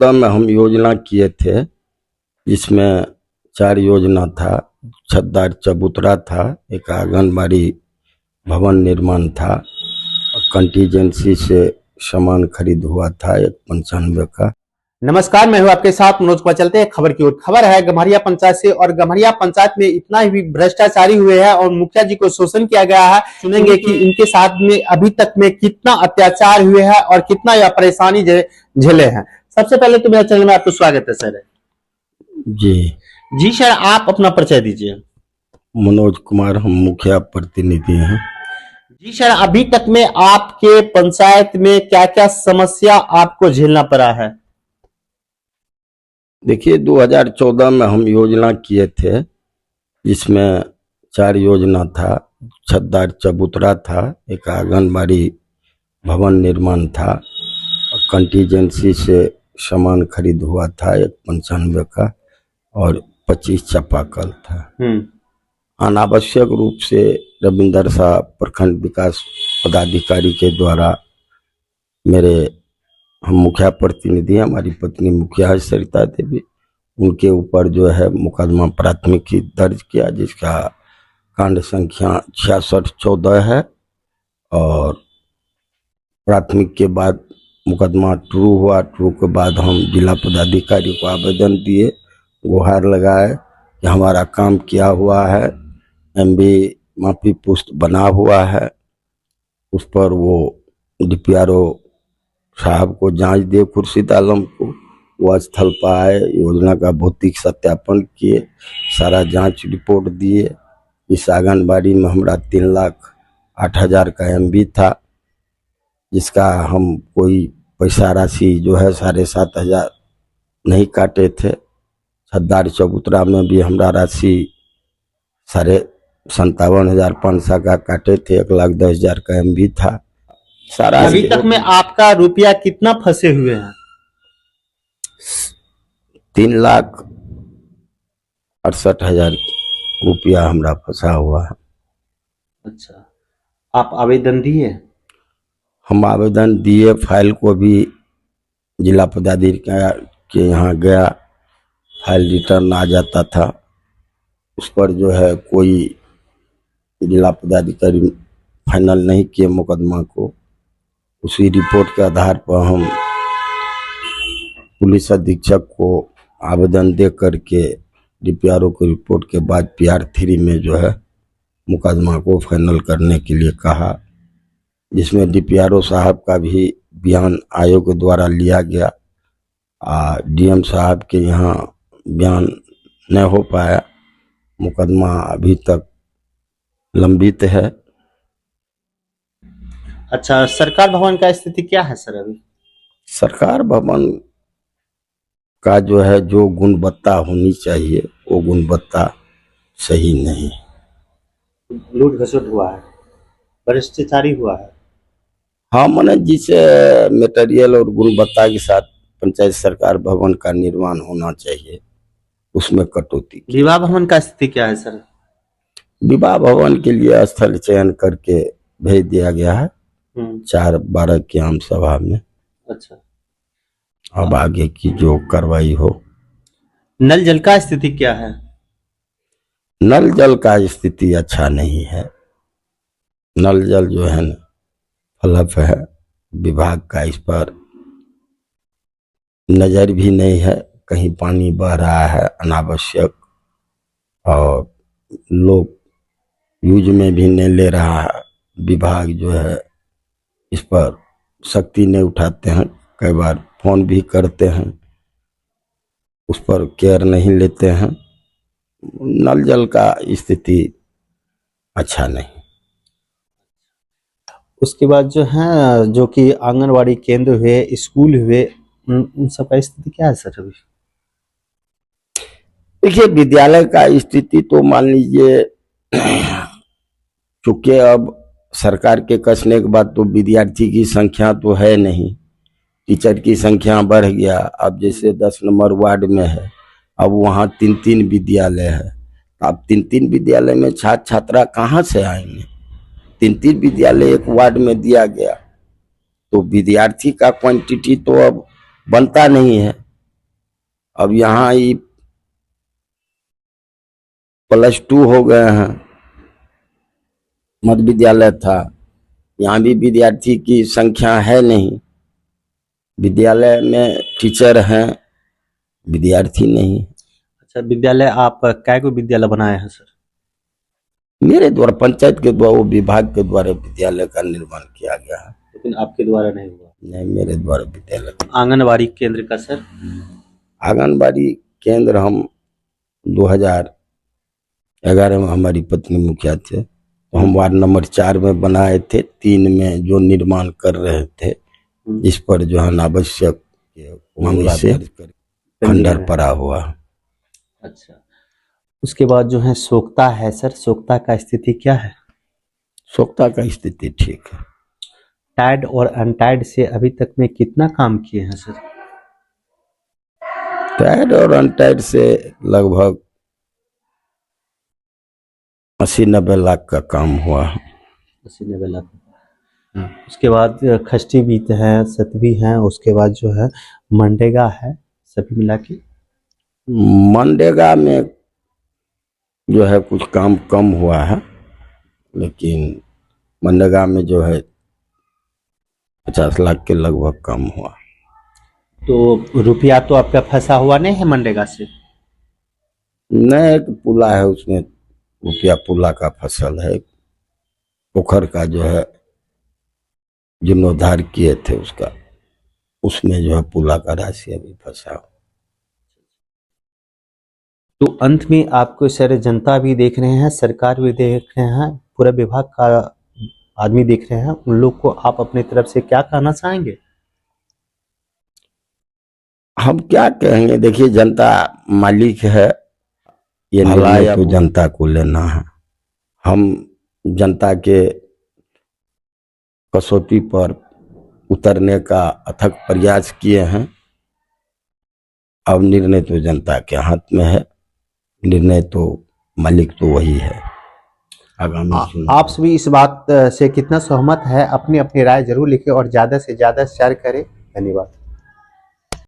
में हम योजना किए थे, जिसमें 4 योजना था। छतदार चबूतरा था, एक आंगनबाड़ी भवन निर्माण था, और कंटीजेंसी से सामान खरीद हुआ था 95 का। नमस्कार, मैं हूं आपके साथ मनोज कुमार। चलते हैं खबर की ओर। खबर है गम्हरिया पंचायत से, और गम्हरिया पंचायत में इतना ही भ्रष्टाचारी हुए हैं और मुखिया जी को शोषण किया गया है। सुनेंगे कि इनके साथ में अभी तक में कितना अत्याचार हुए हैं और कितना यह परेशानी झेले हैं। सबसे पहले तो मेरे चैनल में आपको स्वागत है सर। जी सर, आप अपना परिचय दीजिए। मनोज कुमार, हम मुखिया प्रतिनिधि हैं। जी सर, अभी तक में आपके पंचायत में क्या क्या समस्या आपको झेलना पड़ा है? देखिए, 2014 में हम योजना किए थे, जिसमें 4 योजना था। छतदार चबूतरा था, एक आंगनबाड़ी भवन निर्माण था, और कंटीजेंसी से सामान खरीद हुआ था 95 का, और 25 चापाकल था। अनावश्यक रूप से रविंदर शाह प्रखंड विकास पदाधिकारी के द्वारा हम मुखिया प्रतिनिधि, हमारी पत्नी मुखिया है सरिता देवी, उनके ऊपर जो है मुकदमा प्राथमिकी दर्ज किया, जिसका कांड संख्या 6614 है। और प्राथमिक के बाद मुकदमा ट्रू हुआ। ट्रू के बाद हम जिला पदाधिकारी को आवेदन दिए, गुहार लगाए कि हमारा काम किया हुआ है, MB माफी पुस्त बना हुआ है, उस पर वो DPRO साहब को जांच दे, खुर्शीद आलम को। वो स्थल पर आए, योजना का भौतिक सत्यापन किए, सारा जांच रिपोर्ट दिए। इस आंगनबाड़ी में हमारा 3,08,000 का MB था, जिसका हम कोई पैसा राशि जो है 7,500 नहीं काटे थे। छतदार चबूतरा में भी हमारा राशि 57,500 का काटे थे। 1,10,000 का MB था। सारा अभी तक में आपका रुपया कितना फंसे हुए हैं? 3,68,000 रुपया हमारा फंसा हुआ है। अच्छा, आप आवेदन दिए? हम आवेदन दिए, फाइल को भी जिला पदाधिकारी के यहाँ गया, फाइल रिटर्न आ जाता था। उस पर जो है कोई जिला पदाधिकारी फाइनल नहीं किए मुकदमा को। उसी रिपोर्ट के आधार पर हम पुलिस अधीक्षक को आवेदन दे करके DPRO की रिपोर्ट के बाद PR3 में जो है मुकदमा को फाइनल करने के लिए कहा, जिसमें DPRO साहब का भी बयान आयोग द्वारा लिया गया। DM साहब के यहाँ बयान न हो पाया, मुकदमा अभी तक लंबित है। अच्छा, सरकार भवन का स्थिति क्या है सर अभी? सरकार भवन का जो है, जो गुणवत्ता होनी चाहिए वो गुणवत्ता सही नहीं। लूट घसुट हुआ है, भ्रष्टाचारी हुआ है। हाँ, मैंने जिसे मटेरियल और गुणवत्ता के साथ पंचायत सरकार भवन का निर्माण होना चाहिए, उसमें कटौती। विवाह भवन का स्थिति क्या है सर? विवाह भवन के लिए स्थल चयन करके भेज दिया गया है 4/12 की आम सभा में। अच्छा, अब आगे की जो कार्रवाई हो। नल जल का स्थिति क्या है? नल जल का स्थिति अच्छा नहीं है। नल जल जो है ना फ्लप है। विभाग का इस पर नजर भी नहीं है। कहीं पानी बह रहा है अनावश्यक, और लोग यूज में भी नहीं ले रहा है। विभाग जो है इस पर सख्ती नहीं उठाते हैं, कई बार फोन भी करते हैं, उस पर केयर नहीं लेते हैं। नल जल का स्थिति अच्छा नहीं। उसके बाद जो है, जो कि आंगनवाड़ी केंद्र हुए, स्कूल हुए, उन सब का स्थिति क्या है सर अभी? देखिए, विद्यालय का स्थिति तो मान लीजिए, चूंकि अब सरकार के कसने के बाद तो विद्यार्थी की संख्या तो है नहीं, टीचर की संख्या बढ़ गया। अब जैसे 10 नंबर वार्ड में है, अब वहाँ 3-3 विद्यालय है। अब 3-3 विद्यालय में छात्र छात्रा कहाँ से आएंगे? 3-3 विद्यालय एक वार्ड में दिया गया, तो विद्यार्थी का क्वांटिटी तो अब बनता नहीं है। अब यहाँ ही +2 हो गए हैं। मध्य विद्यालय था, यहाँ भी विद्यार्थी की संख्या है नहीं। विद्यालय में टीचर हैं, विद्यार्थी नहीं। अच्छा, विद्यालय आप कै गो विद्यालय बनाए हैं सर? मेरे द्वारा, पंचायत के द्वारा, वो विभाग के द्वारा विद्यालय का निर्माण किया गया है। लेकिन आपके द्वारा नहीं हुआ? नहीं, मेरे द्वारा विद्यालय। आंगनबाड़ी केंद्र का सर? आंगनबाड़ी केंद्र हम 2011 में, हमारी पत्नी मुखिया थे तो हम वार्ड नंबर 4 में बनाए थे। 3 में जो निर्माण कर रहे थे, इस पर जो है अनावश्यक मामला से खंडर पड़ा हुआ। अच्छा, उसके बाद जो है सोख्ता है सर, सोख्ता का स्थिति क्या है? सोख्ता का स्थिति ठीक है। टाइड और अनटाइड से अभी तक में कितना काम किए हैं सर? टाइड और अनटाइड से लगभग 80-90 लाख का काम हुआ। 80-90 लाख। उसके बाद खष्टी भी है, सतवी है, उसके बाद जो है मनरेगा है, सभी मिला के। मनरेगा में जो है कुछ काम कम हुआ है, लेकिन मनरेगा में जो है 50 लाख के लगभग कम हुआ। तो रुपया तो आपका फंसा हुआ नहीं है मनरेगा से? नहीं, एक पुला है, उसमें रुपया पुला का फसल है। पोखर का जो है जीर्णोद्धार किए थे उसका, उसमें जो है पुला का राशि अभी फंसा। तो अंत में आपको सारे जनता भी देख रहे हैं, सरकार भी देख रहे हैं, पूरा विभाग का आदमी देख रहे हैं, उन लोग को आप अपनी तरफ से क्या कहना चाहेंगे? हम क्या कहेंगे, देखिए जनता मालिक है, ये निर्णय तो जनता को लेना है। हम जनता के कसौटी पर उतरने का अथक प्रयास किए हैं। अब निर्णय तो जनता के हाथ में है, निर्णय तो मालिक तो वही है। आगामी आप सभी इस बात से कितना सहमत है, अपनी अपनी राय जरूर लिखें और ज्यादा से ज्यादा शेयर करें। धन्यवाद।